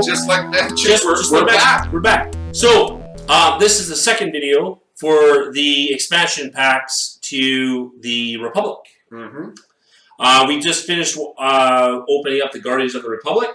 just like that, we're back. We're back. So, this is the second video for the expansion packs to the Republic. We just finished opening up the Guardians of the Republic.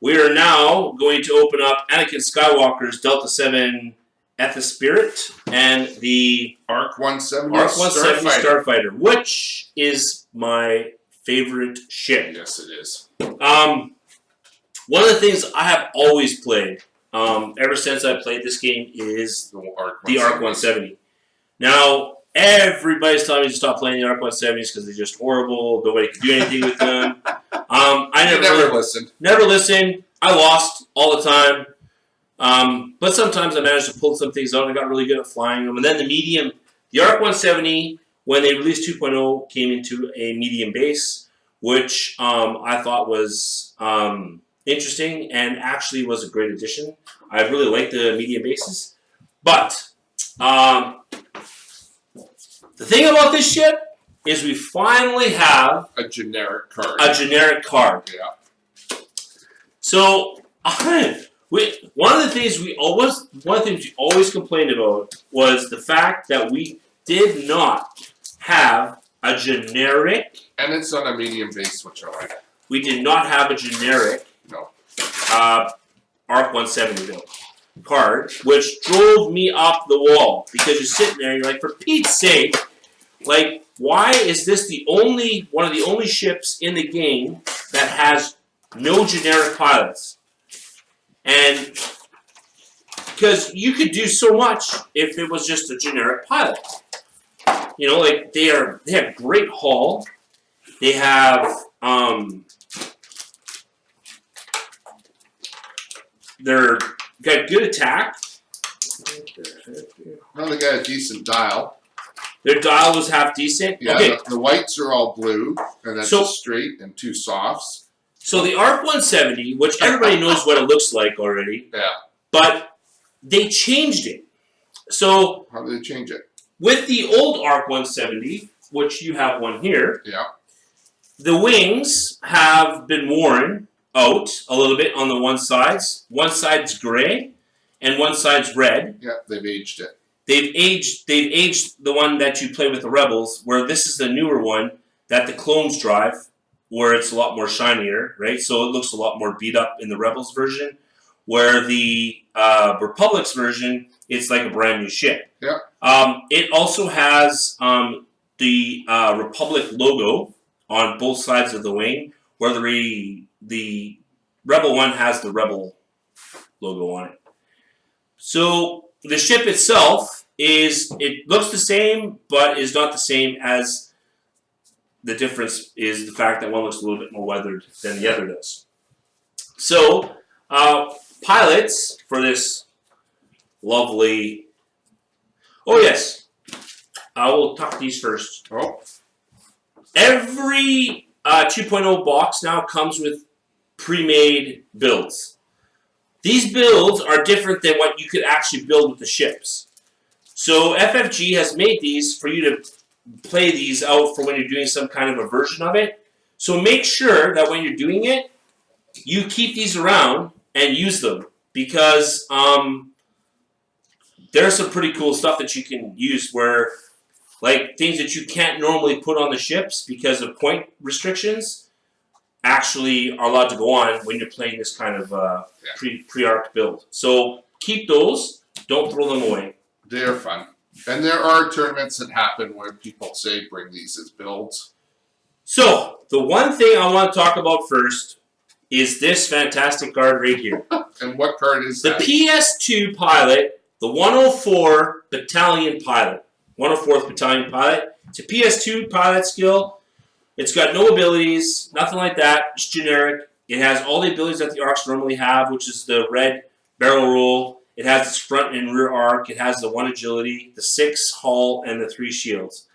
We are now going to open up Anakin Skywalker's Delta 7 Ethos Spirit and the ARC 170 Starfighter, which is my favorite ship. Yes, it is. One of the things I have always played, ever since I played this game, is the ARC 170. Now, everybody's telling me to stop playing the ARC 170s because they're just horrible. Nobody can do anything with them. I never listened. Never listened. I lost all the time. But sometimes I managed to pull some things out. I got really good at flying them. And then the ARC 170, when they released 2.0, came into a medium base, which I thought was interesting and actually was a great addition. I really like the medium bases. But the thing about this ship is we finally have a generic card. Yeah. So one of the things we always complained about was the fact that we did not have a generic. And it's on a medium base, which I like. We did not have a generic. No. ARC 170 card, which drove me up the wall because you're sitting there, you're like, for Pete's sake, like, why is this one of the only ships in the game that has no generic pilots? And because you could do so much if it was just a generic pilot. You know, like they have great hull. They have they're got good attack. Well, they got a decent dial. Their dial was half decent. Yeah, okay. The whites are all blue, and that's just straight and two softs. So the ARC 170, which everybody knows what it looks like already. Yeah. But they changed it. So how did they change it? With the old ARC 170, which you have one here. Yeah. The wings have been worn out a little bit on the one sides. One side's gray, and one side's red. Yeah, they've aged it. They've aged the one that you play with the Rebels, where this is the newer one that the clones drive, where it's a lot more shinier, right? So it looks a lot more beat up in the Rebels version, where the Republic's version, it's like a brand new ship. Yeah. It also has the Republic logo on both sides of the wing, where the Rebel one has the Rebel logo on it. So the ship itself it looks the same, but is not the same as. The difference is the fact that one looks a little bit more weathered than the other does. So, pilots for this lovely. Oh yes, I will talk these first. Oh. Every 2.0 box now comes with pre-made builds. These builds are different than what you could actually build with the ships. So FFG has made these for you to play these out for when you're doing some kind of a version of it. So make sure that when you're doing it, you keep these around and use them because there's some pretty cool stuff that you can use where, like, things that you can't normally put on the ships because of point restrictions actually are allowed to go on when you're playing this kind of pre-arc build. So keep those. Don't throw them away. They're fun. And there are tournaments that happen where people say bring these as builds. So, the one thing I want to talk about first is this fantastic card right here. And what card is that? The PS2 pilot, the 104 Battalion pilot. 104th Battalion pilot. It's a PS2 pilot skill. It's got no abilities, nothing like that. It's generic. It has all the abilities that the arcs normally have, which is the red barrel roll. It has its front and rear arc. It has the 1 agility, the 6 hull, and the 3 shields.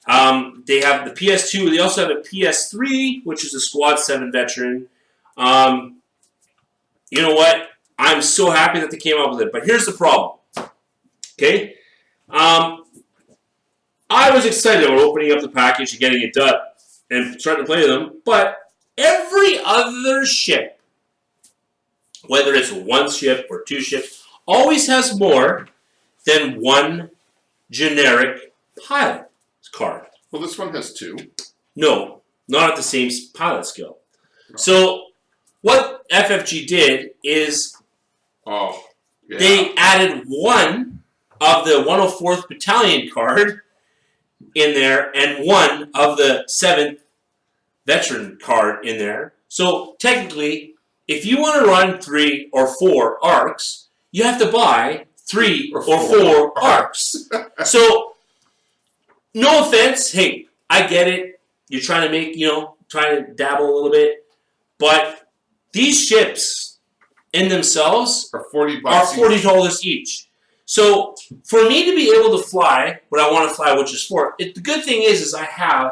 They have the PS2. They also have a PS3, which is a Squad 7 veteran. You know what? I'm so happy that they came up with it. But here's the problem. Okay? I was excited about opening up the package and getting it done and starting to play them. But every other ship whether it's one ship or two ships, always has more than one generic pilot card. Well, this one has 2. No, not at the same pilot skill. So what FFG did is they added one of the 104th Battalion card in there and one of the 7th veteran card in there. So technically, if you want to run 3 or 4 arcs, you have to buy 3 or 4 arcs. So, no offense, hey, I get it. You're trying to make, trying to dabble a little bit. But these ships in themselves are $40 $40 each. So, for me to be able to fly what I want to fly, which is 4, the good thing is I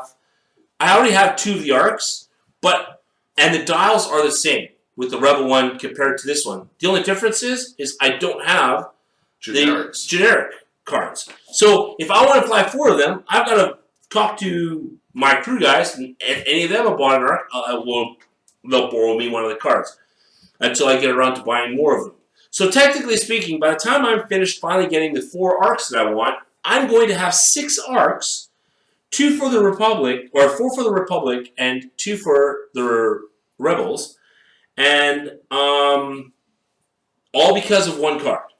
already have 2 of the arcs, and the dials are the same with the Rebel one compared to this one. The only difference is I don't have the generic cards. So if I want to fly 4 of them, I've got to talk to my crew guys, and if any of them have bought an arc, they'll borrow me one of the cards until I get around to buying more of them. So technically speaking, by the time I'm finished finally getting the 4 arcs that I want, I'm going to have 6 arcs, 2 for the Republic, or 4 for the Republic, and 2 for the Rebels, and all because of one card.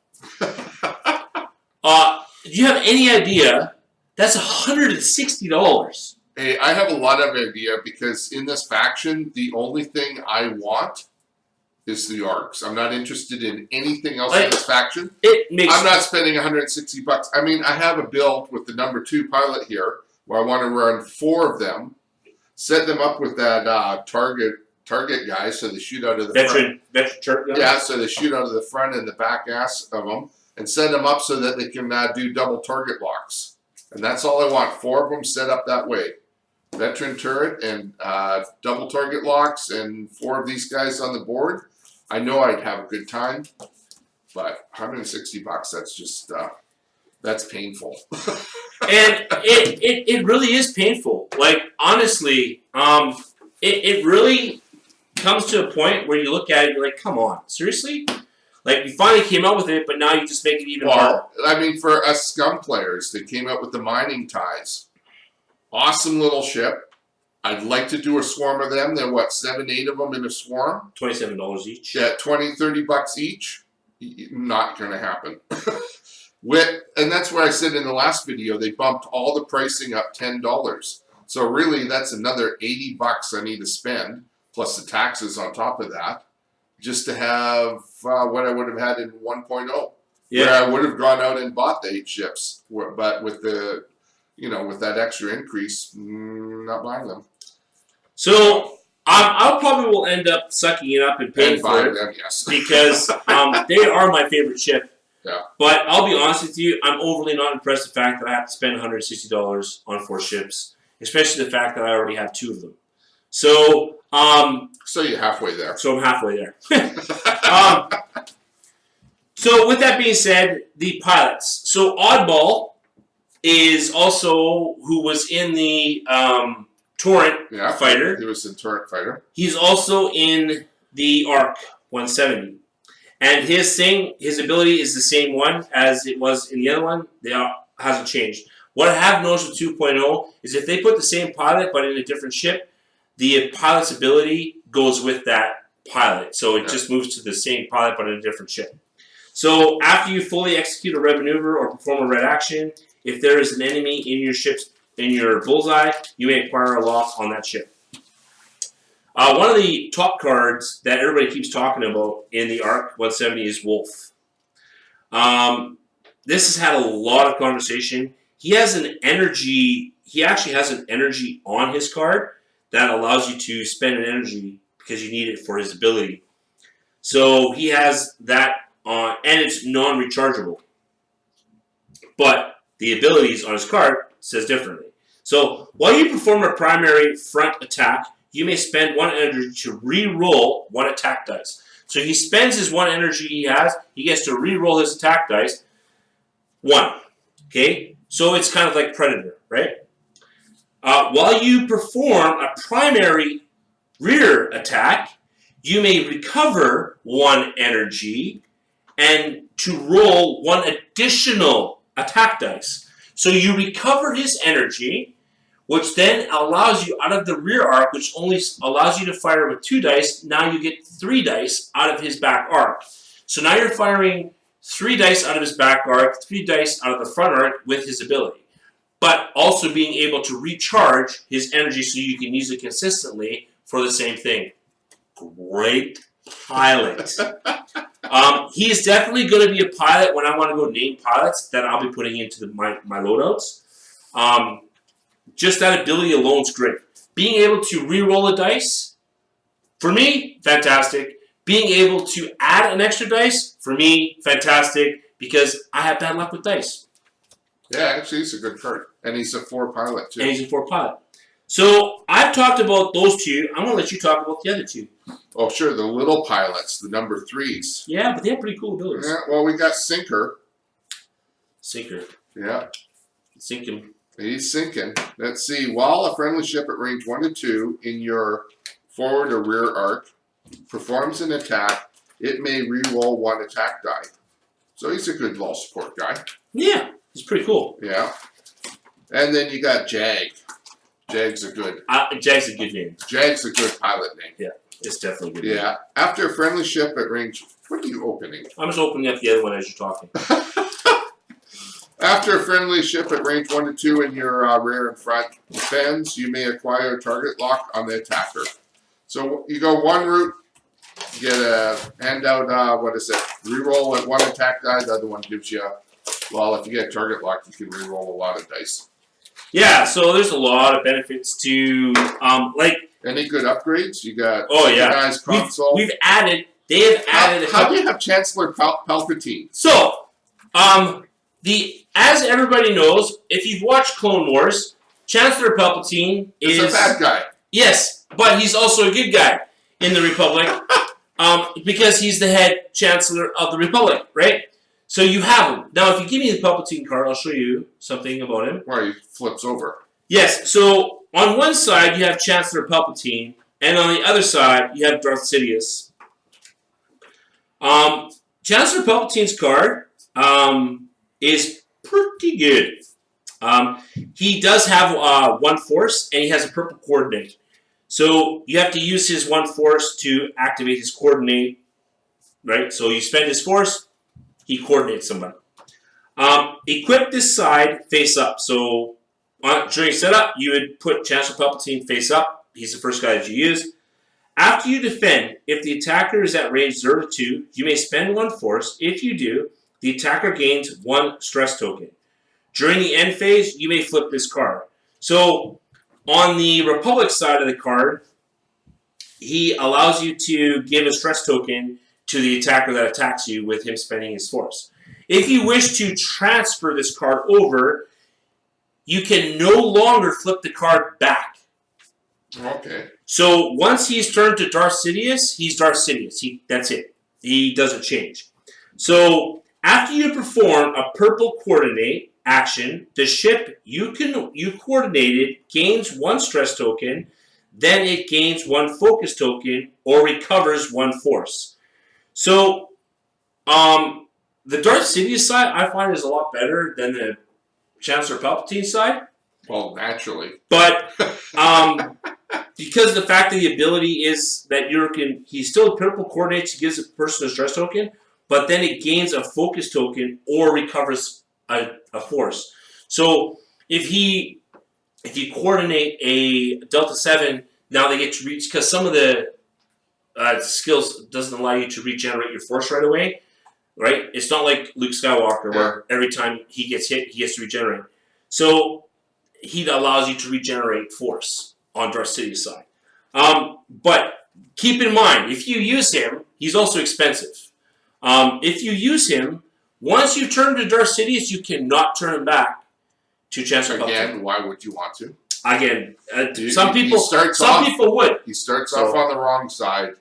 Do you have any idea? That's $160. Hey, I have a lot of idea because in this faction, the only thing I want is the arcs. I'm not interested in anything else in this faction. I'm not spending $160. I mean, I have a build with the number 2 pilot here where I want to run 4 of them, set them up with that target guy so they shoot out of the front. Veteran gun? Yeah, so they shoot out of the front and the back ass of them, and set them up so that they can do double target locks. And that's all I want. 4 of them set up that way. Veteran turret and double target locks and 4 of these guys on the board. I know I'd have a good time, but $160, that's just, that's painful. And it really is painful. Like, honestly, it really comes to a point where you look at it, you're like, come on, seriously? Like, you finally came out with it, but now you just make it even harder. I mean, for us scum players, they came out with the mining ties. Awesome little ship. I'd like to do a swarm of them. There are, 7, 8 of them in a swarm? $27 each. Yeah, $20, $30 each. Not going to happen. And that's where I said in the last video, they bumped all the pricing up $10. So really, that's another $80 I need to spend, plus the taxes on top of that, just to have what I would have had in 1.0. Yeah. Where I would have gone out and bought the 8 ships, but with the, with that extra increase, not buying them. So I probably will end up sucking it up and paying for it, them, yes. because they are my favorite ship. Yeah. But I'll be honest with you, I'm overly not impressed with the fact that I have to spend $160 on 4 ships, especially the fact that I already have 2 of them. So, so you're halfway there. So I'm halfway there. So with that being said, the pilots. So Oddball is also who was in the Torrent fighter. He was in Torrent fighter. He's also in the ARC 170. And his ability is the same one as it was in the other one. It hasn't changed. What I have noticed with 2.0 is if they put the same pilot but in a different ship, the pilot's ability goes with that pilot. So it just moves to the same pilot but in a different ship. So after you fully execute a red maneuver or perform a red action, if there is an enemy in your bullseye, you may acquire a lock on that ship. One of the top cards that everybody keeps talking about in the ARC 170 is Wolf. This has had a lot of conversation. He actually has an energy on his card that allows you to spend an energy because you need it for his ability. So he has that on, and it's non-rechargeable. But the abilities on his card says differently. So while you perform a primary front attack, you may spend 1 energy to re-roll 1 attack dice. So he spends his 1 energy he gets to re-roll his attack dice 1. Okay? So it's kind of like Predator, right? While you perform a primary rear attack, you may recover 1 energy and to roll 1 additional attack dice. So you recover his energy, which then allows you out of the rear arc, which only allows you to fire with 2 dice. Now you get 3 dice out of his back arc. So now you're firing 3 dice out of his back arc, 3 dice out of the front arc with his ability. But also being able to recharge his energy so you can use it consistently for the same thing. Great pilot. He is definitely going to be a pilot when I want to go name pilots that I'll be putting into my loadouts. Just that ability alone is great. Being able to re-roll a dice, for me, fantastic. Being able to add an extra dice, for me, fantastic, because I have bad luck with dice. Yeah, actually, he's a good card. And he's a 4 pilot, too. And he's a 4 pilot. So, I've talked about those 2. I'm going to let you talk about the other 2. Oh, sure, the little pilots, the number 3s. Yeah, but they have pretty cool abilities. Yeah, well, we got Sinker. Sinker. Yeah. Sink him. He's sinking. Let's see. While a friendly ship at range 1 to 2 in your forward or rear arc performs an attack, it may re-roll 1 attack die. So he's a good law support guy. Yeah, he's pretty cool. Yeah. And then you got Jag. Jag's a good. Jag's a good name. Jag's a good pilot name. Yeah, it's definitely a good name. Yeah. After a friendly ship at range. What are you opening? I'm just opening up the other one as you're talking. After a friendly ship at range 1 to 2 in your rear and front defends, you may acquire a target lock on the attacker. So you go 1 route, get a handout, what is it? Reroll at 1 attack die, the other one gives you, well, if you get a target lock, you can reroll a lot of dice. Yeah, so there's a lot of benefits to, Any good upgrades? You got synchronized console. They have added How do you have Chancellor Palpatine? So, as everybody knows, if you've watched Clone Wars, Chancellor Palpatine is a bad guy. Yes, but he's also a good guy in the Republic, because he's the head Chancellor of the Republic, right? So you have him. Now, if you give me the Palpatine card, I'll show you something about him. Where he flips over. Yes, so on one side you have Chancellor Palpatine, and on the other side you have Darth Sidious. Chancellor Palpatine's card is pretty good. He does have 1 force, and he has a purple coordinate. So you have to use his 1 force to activate his coordinate, right? So you spend his force, he coordinates somebody. Equip this side face up. So during setup, you would put Chancellor Palpatine face up. He's the first guy that you use. After you defend, if the attacker is at range 0 to 2, you may spend 1 force. If you do, the attacker gains 1 stress token. During the end phase, you may flip this card. So, on the Republic side of the card, he allows you to give a stress token to the attacker that attacks you with him spending his force. If you wish to transfer this card over, you can no longer flip the card back. Okay. So once he's turned to Darth Sidious, he's Darth Sidious. That's it. He doesn't change. So after you perform a purple coordinate action, the ship you coordinated gains 1 stress token, then it gains 1 focus token or recovers 1 force. So the Darth Sidious side I find is a lot better than the Chancellor Palpatine side. Well, naturally. But because of the fact that the ability is that he still purple coordinates, he gives a person a stress token, but then it gains a focus token or recovers a force. So if you coordinate a Delta 7, now they get to reach, because some of the skills doesn't allow you to regenerate your force right away, right? It's not like Luke Skywalker where every time he gets hit, he gets to regenerate. So he allows you to regenerate force on Darth Sidious side. But keep in mind, if you use him, he's also expensive. If you use him, once you turn to Darth Sidious, you cannot turn him back to Chancellor Palpatine. Again, why would you want to? Again, some people would. He starts off on the wrong side.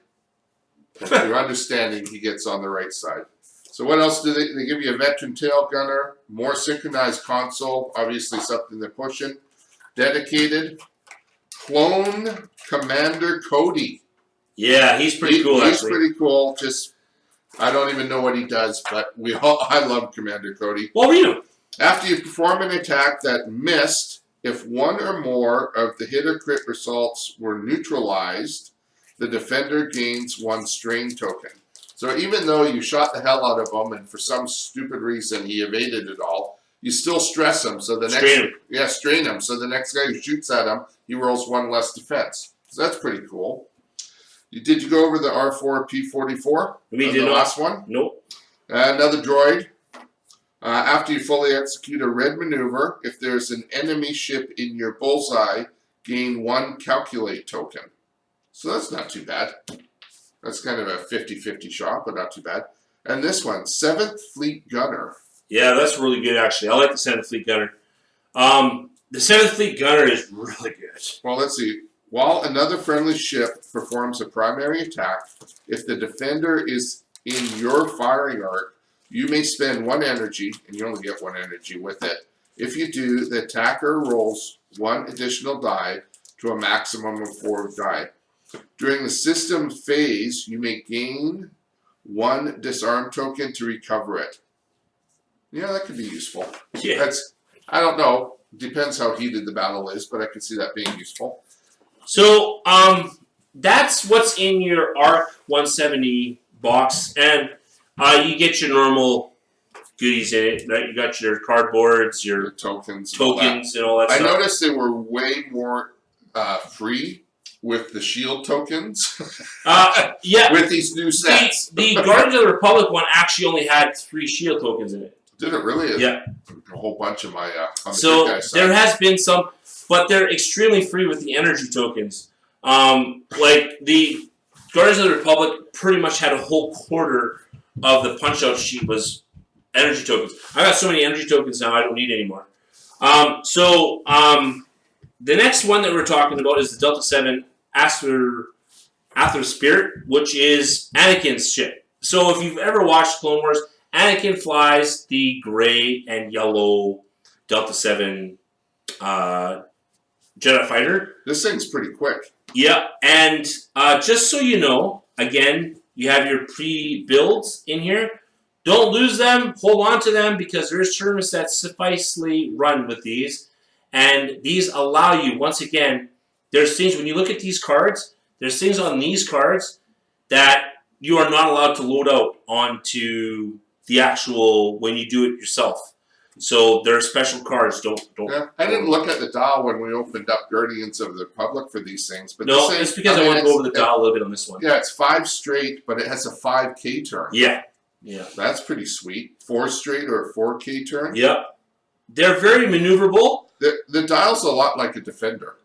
If you're understanding, he gets on the right side. So what else do they give you? A veteran tail gunner, more synchronized console, obviously something they're pushing. Dedicated. Clone Commander Cody. Yeah, he's pretty cool, He's actually. pretty cool. Just I don't even know what he does, but I love Commander Cody. Well, read him. After you perform an attack that missed, if one or more of the hit or crit results were neutralized, the defender gains 1 strain token. So even though you shot the hell out of him and for some stupid reason he evaded it all, you still stress him. So the next strain him. So the next guy who shoots at him, he rolls 1 less defense. So that's pretty cool. Did you go over the R4 P44? We did the not. last one? Nope. Another droid. After you fully execute a red maneuver, if there's an enemy ship in your bullseye, gain 1 calculate token. So that's not too bad. That's kind of a 50-50 shot, but not too bad. And this one, 7th Fleet Gunner. Yeah, that's really good, actually. I like the 7th Fleet Gunner. The 7th Fleet Gunner is really good. Well, let's see. While another friendly ship performs a primary attack, if the defender is in your firing arc, you may spend 1 energy, and you only get 1 energy with it. If you do, the attacker rolls 1 additional die to a maximum of 4 die. During the system phase, you may gain 1 disarm token to recover it. Yeah, that could be useful. Yeah. I don't know. Depends how heated the battle is, but I could see that being useful. So, that's what's in your ARC 170 box, and you get your normal goodies in it. Right? You got your cardboards, your The tokens, and all that I stuff. noticed they were way more free with the shield tokens. Yeah. With these new sets. The Guardians of the Republic one actually only had 3 shield tokens in it. Did it really? Yeah. A whole bunch of my on the So good guy side. there has been some, but they're extremely free with the energy tokens. Like the Guardians of the Republic pretty much had a whole quarter of the punch-out sheet was energy tokens. I got so many energy tokens now I don't need anymore. The next one that we're talking about is the Delta 7 Aether Spirit, which is Anakin's ship. So if you've ever watched Clone Wars, Anakin flies the gray and yellow Delta 7 Jedi fighter. This thing's pretty quick. Yeah, and just so you know, again, you have your pre-builds in here. Don't lose them. Hold on to them because there's tournaments that sufficely run with these. And these allow you, once again, there's things, when you look at these cards, there's things on these cards that you are not allowed to load out onto the actual, when you do it yourself. So there are special cards. Don't. Yeah, I didn't look at the dial when we opened up Guardians of the Republic for these things, but No, this thing, it's because I want to go over the dial a little bit on this one. Yeah, it's 5 straight, but it has a 5K turn. Yeah. That's pretty sweet. 4 straight or a 4K turn. Yep. They're very maneuverable. The dial's a lot like a defender.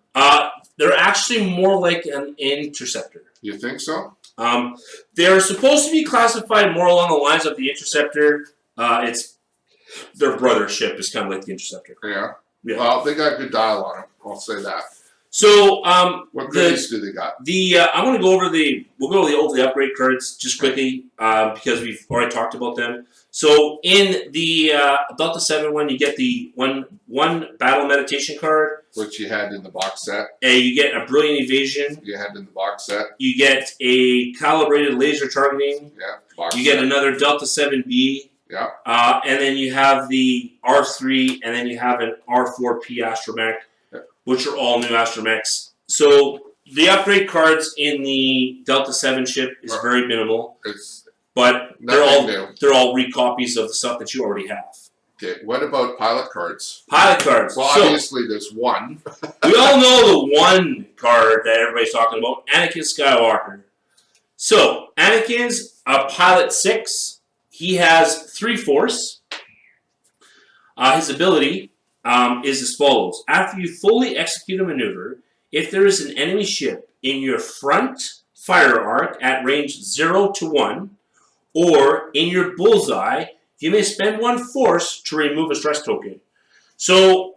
They're actually more like an interceptor. You think so? They're supposed to be classified more along the lines of the interceptor. It's their brother ship is kind of like the interceptor. Yeah. Yeah. Well, they got a good dial on them. I'll say that. So What goodies do they got? I'm going to go over over the upgrade cards just quickly because we've already talked about them. So in the Delta 7 one, you get the one battle meditation card. Which you had in the box set. You get a brilliant evasion. You had in the box set. You get a calibrated laser targeting. Yeah. Box You set. get another Delta 7B. Yeah. And then you have the R3, and then you have an R4P Astromech, which are all new Astromechs. So the upgrade cards in the Delta 7 ship is very minimal, but they're all recopies of the stuff that you already have. Okay, what about pilot cards? Pilot cards. Well, so, obviously there's one. we all know the one card that everybody's talking about, Anakin Skywalker. So, Anakin's a Pilot 6. He has 3 Force. His ability is as follows. After you fully execute a maneuver, if there is an enemy ship in your front fire arc at range 0 to 1, or in your bullseye, you may spend 1 Force to remove a stress token. So,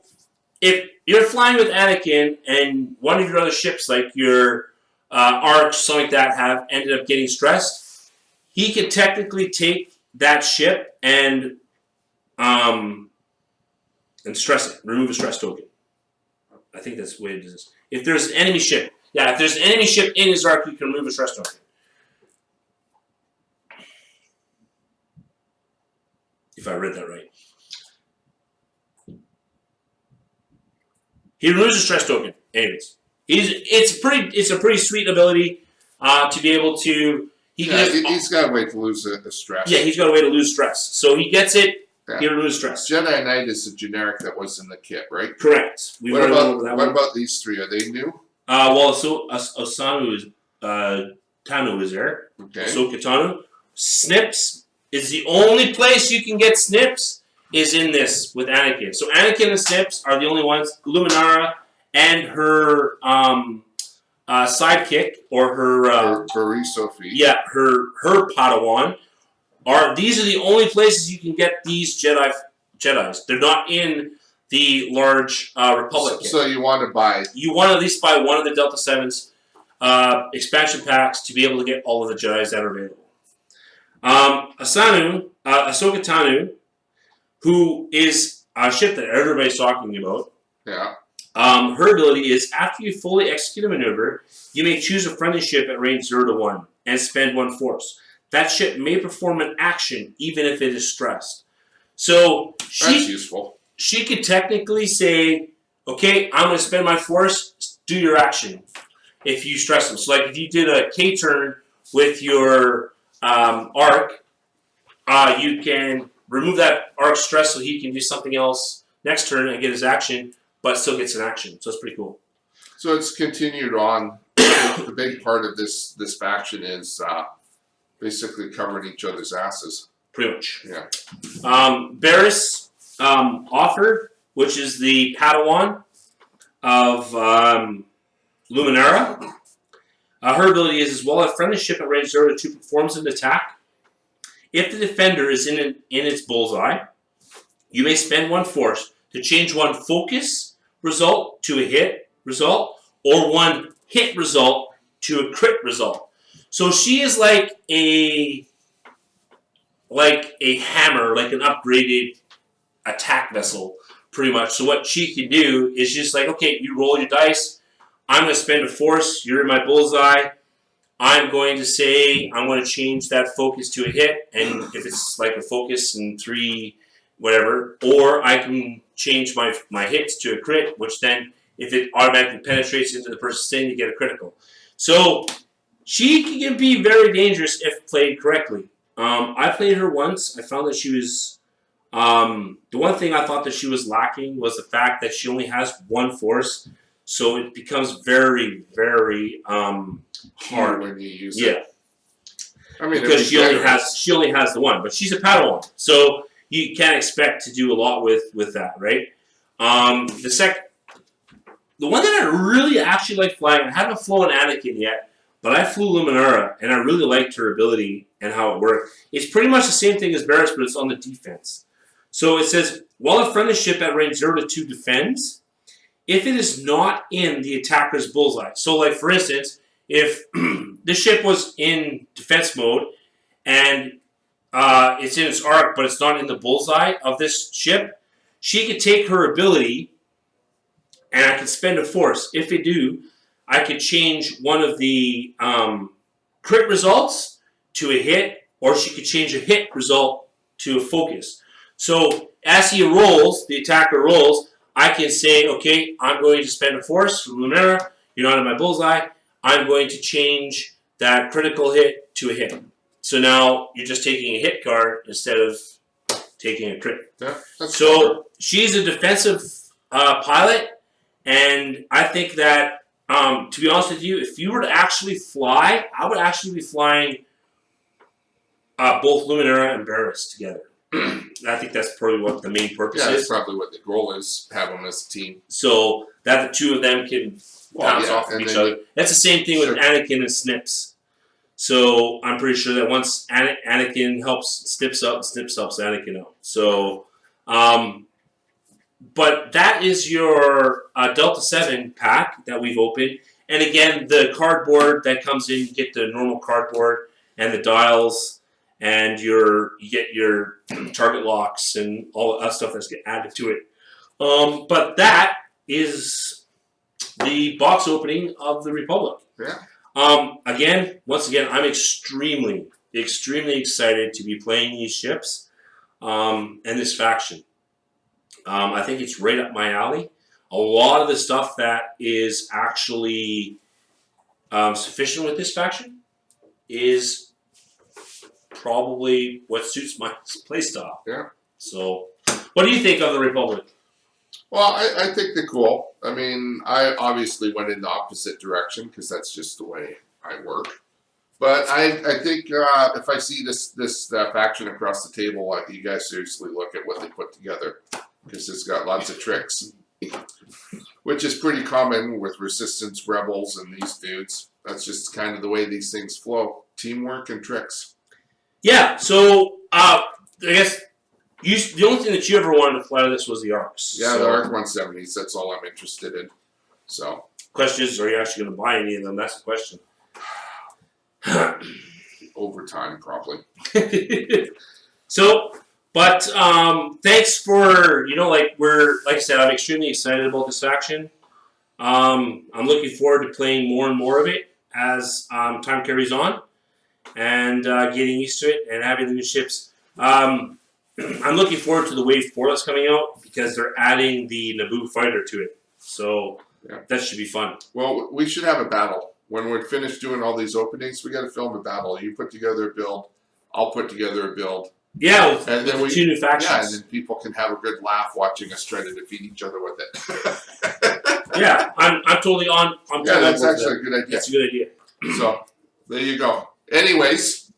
if you're flying with Anakin and one of your other ships, like your arcs, something like that, have ended up getting stressed, he can technically take that ship and stress it, remove a stress token. I think that's the way it is. If there's an enemy ship, Yeah, if there's an enemy ship in his arc, you can remove a stress token. If I read that right. He removes a stress token. Anyways, it's a pretty sweet ability to be able to. He's got a way to lose the stress. Yeah, he's got a way to lose stress. So he gets it. Yeah. He removes stress. Jedi Knight is the generic that was in the kit, right? Correct. What about these three? Are they new? Well, so Osanu is Tanu is there. Okay. Ahsoka Tano. Snips is the only place you can get Snips is in this with Anakin. So Anakin and Snips are the only ones. Luminara and her sidekick or her Barisofi. Yeah, her Padawan. These are the only places you can get these Jedis. They're not in the large Republic kit. So you want to buy... You want to at least buy one of the Delta 7's expansion packs to be able to get all of the Jedis that are available. Ahsoka Tano, who is a ship that everybody's talking about. Yeah. Her ability is, after you fully execute a maneuver, you may choose a friendly ship at range 0 to 1 and spend 1 force. That ship may perform an action even if it is stressed. So that's useful. She could technically say, okay, I'm going to spend my force, do your action if you stress them. So like if you did a K turn with your arc, you can remove that arc stress so he can do something else next turn and get his action, but still gets an action. So it's pretty cool. So it's continued on. The big part of this faction is basically covering each other's asses. Pretty much. Yeah. Barriss Offer, which is the Padawan of Luminara. Her ability is, as well, a friendly ship at range 0 to 2 performs an attack. If the defender is in its bullseye, you may spend 1 force to change 1 focus result to a hit result, or 1 hit result to a crit result. So she is like a hammer, like an upgraded attack vessel, pretty much. So what she can do is just like, okay, you roll your dice. I'm going to spend a force. You're in my bullseye. I'm going to say I'm going to change that focus to a hit, and if it's like a focus and 3 whatever, or I can change my hits to a crit, which then if it automatically penetrates into the person's thing, you get a critical. So she can be very dangerous if played correctly. I played her once. I found that she was... the one thing I thought that she was lacking was the fact that she only has 1 force, so it becomes very, very hard when you use it. Yeah. I mean, because she only has the 1, but she's a Padawan, so you can't expect to do a lot with that, right? The one that I really actually like flying, I haven't flown Anakin yet, but I flew Luminara, and I really liked her ability and how it worked. It's pretty much the same thing as Barriss, but it's on the defense. So it says, while a friendly ship at range 0 to 2 defends, if it is not in the attacker's bullseye. So like, for instance, if this ship was in defense mode, and it's in its arc, but it's not in the bullseye of this ship, she could take her ability, and I could spend a force. If I do, I could change one of the crit results to a hit, or she could change a hit result to a focus. So as he rolls, the attacker rolls, I can say, okay, I'm going to spend a force from Luminara. You're not in my bullseye. I'm going to change that critical hit to a hit. So now you're just taking a hit card instead of taking a crit. Yeah, so she's a defensive pilot, and I think that, to be honest with you, if you were to actually fly, I would actually be flying both Luminara and Barriss together. I think that's probably what the main purpose is. That's probably what the goal is, have them as a team. So that the 2 of them can bounce off of each other. That's the same thing with Anakin and Snips. So I'm pretty sure that once Anakin helps Snips out, Snips helps Anakin out. So, but that is your Delta 7 pack that we've opened. And again, the cardboard that comes in, you get the normal cardboard and the dials, and you get your target locks and all that stuff that's get added to it. But that is the box opening of the Republic. Yeah. Once again, I'm extremely excited to be playing these ships and this faction. I think it's right up my alley. A lot of the stuff that is actually sufficient with this faction is probably what suits my playstyle. Yeah. So, what do you think of the Republic? Well, I think they're cool. I mean, I obviously went in the opposite direction because that's just the way I work. But I think if I see this faction across the table, you guys seriously look at what they put together because it's got lots of tricks, which is pretty common with Resistance, Rebels, and these dudes. That's just kind of the way these things flow. Teamwork and tricks. Yeah, so I guess the only thing that you ever wanted to fly to this was the ARCs. Yeah, so the ARC 170s. That's all I'm interested in. So, question is, are you actually going to buy any of them? That's the question. over time, probably. So, but thanks for like I said, I'm extremely excited about this faction. I'm looking forward to playing more and more of it as time carries on, and getting used to it and having the new ships. I'm looking forward to the Wave 4 that's coming out because they're adding the Naboo fighter to it. So yeah, that should be fun. Well, we should have a battle. When we're finished doing all these openings, we got to film a battle. You put together a build, I'll put together a build. Yeah, and then two new factions. Yeah, and then people can have a good laugh watching us try to defeat each other with it. Yeah, I'm totally on. Yeah, that's actually a good idea. That's a good idea. So there you go. Anyways,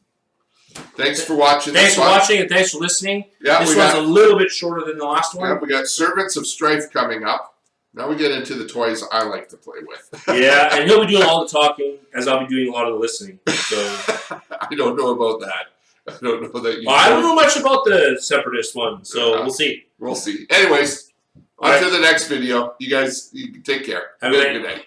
thanks for watching. Thanks for watching and thanks for listening. Yeah, this one's a little bit shorter than the last one. Yeah, we got Servants of Strife coming up. Now we get into the toys I like to play with. Yeah, and he'll be doing all the talking as I'll be doing a lot of the listening. So I don't know about that. I don't know that you. Well, I don't know much about the Separatist one, so we'll see. We'll see. Anyways, on to the next video. You guys, take care. Have a good night.